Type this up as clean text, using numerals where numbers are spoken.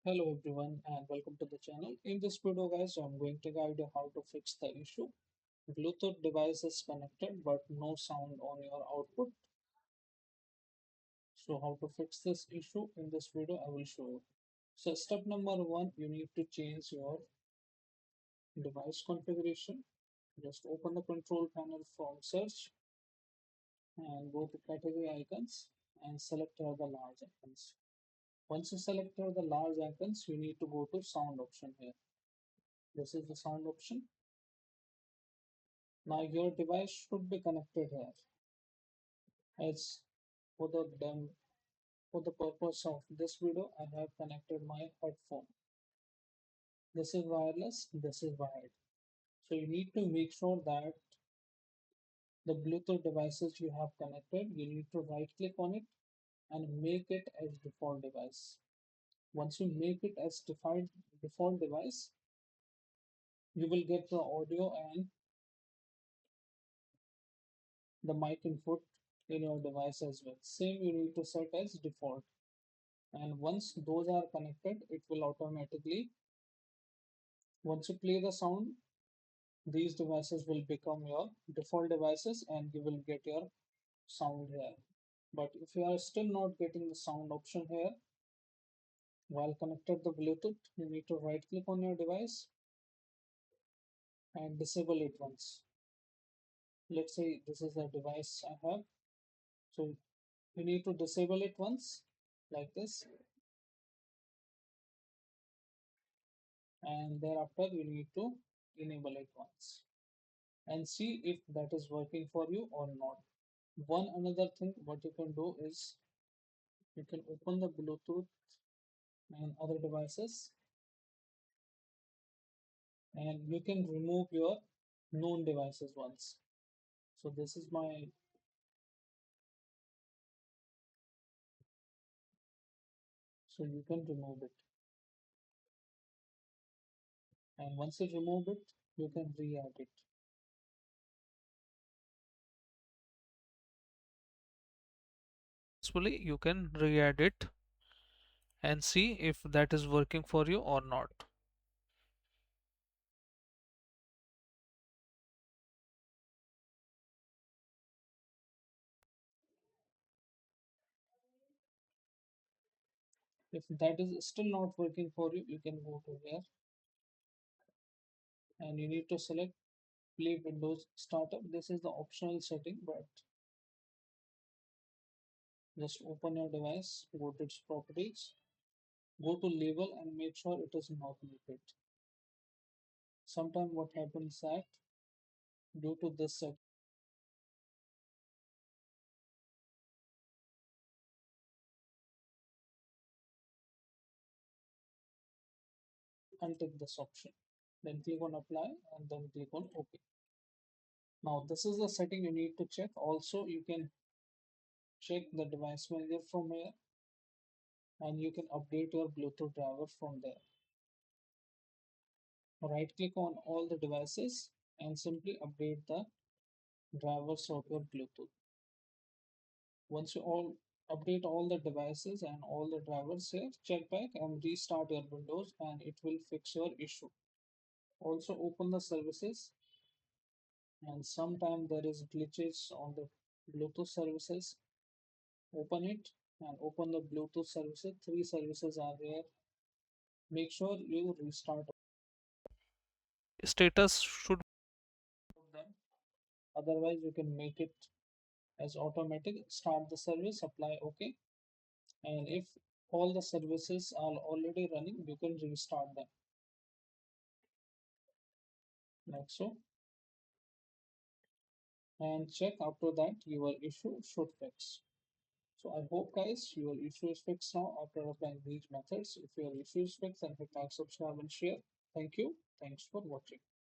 Hello everyone and welcome to the channel. In this video guys, I'm going to guide you how to fix the issue. Bluetooth device is connected but no sound on your output. So how to fix this issue in this video I will show you. So step number one, you need to change your device configuration. Just open the control panel from search and go to category icons and select here the large icons. Once you select here the large icons, you need to go to sound option here. This is the sound option. Now your device should be connected here. As for for the purpose of this video, I have connected my headphone. This is wireless, this is wired. So you need to make sure that the Bluetooth devices you have connected, you need to right click on it and make it as default device. Once you make it as default device, you will get the audio and the mic input in your device as well. Same you need to set as default. And once those are connected, it will automatically, once you play the sound, these devices will become your default devices and you will get your sound here. But if you are still not getting the sound option here while connected to Bluetooth, you need to right click on your device and disable it once. Let's say this is the device I have. So you need to disable it once like this, and thereafter you need to enable it once and see if that is working for you or not. One another thing what you can do is you can open the Bluetooth and other devices and you can remove your known devices once. So this is my, so you can remove it, and once you remove it you can re-add it. Successfully you can re-add it and see if that is working for you or not. If that is still not working for you, you can go to here and you need to select play Windows startup. This is the optional setting, but just open your device, go to its properties, go to label and make sure it is not muted. Sometimes what happens that due to this set, untick this option, then click on apply and then click on OK. Now this is the setting you need to check. Also you can check the device manager from here and you can update your Bluetooth driver from there. Right click on all the devices and simply update the drivers of your Bluetooth. Once you all update all the devices and all the drivers here, check back and restart your Windows and it will fix your issue. Also open the services, and sometimes there is glitches on the Bluetooth services. Open it and open the Bluetooth services. Three services are there. Make sure you restart Status should them. Otherwise, you can make it as automatic. Start the service, apply OK. And if all the services are already running, you can restart them like so. And check after that your issue should fix. So I hope guys your issue is fixed now after applying these methods. If your issue is fixed, then hit like, subscribe and share. Thank you. Thanks for watching.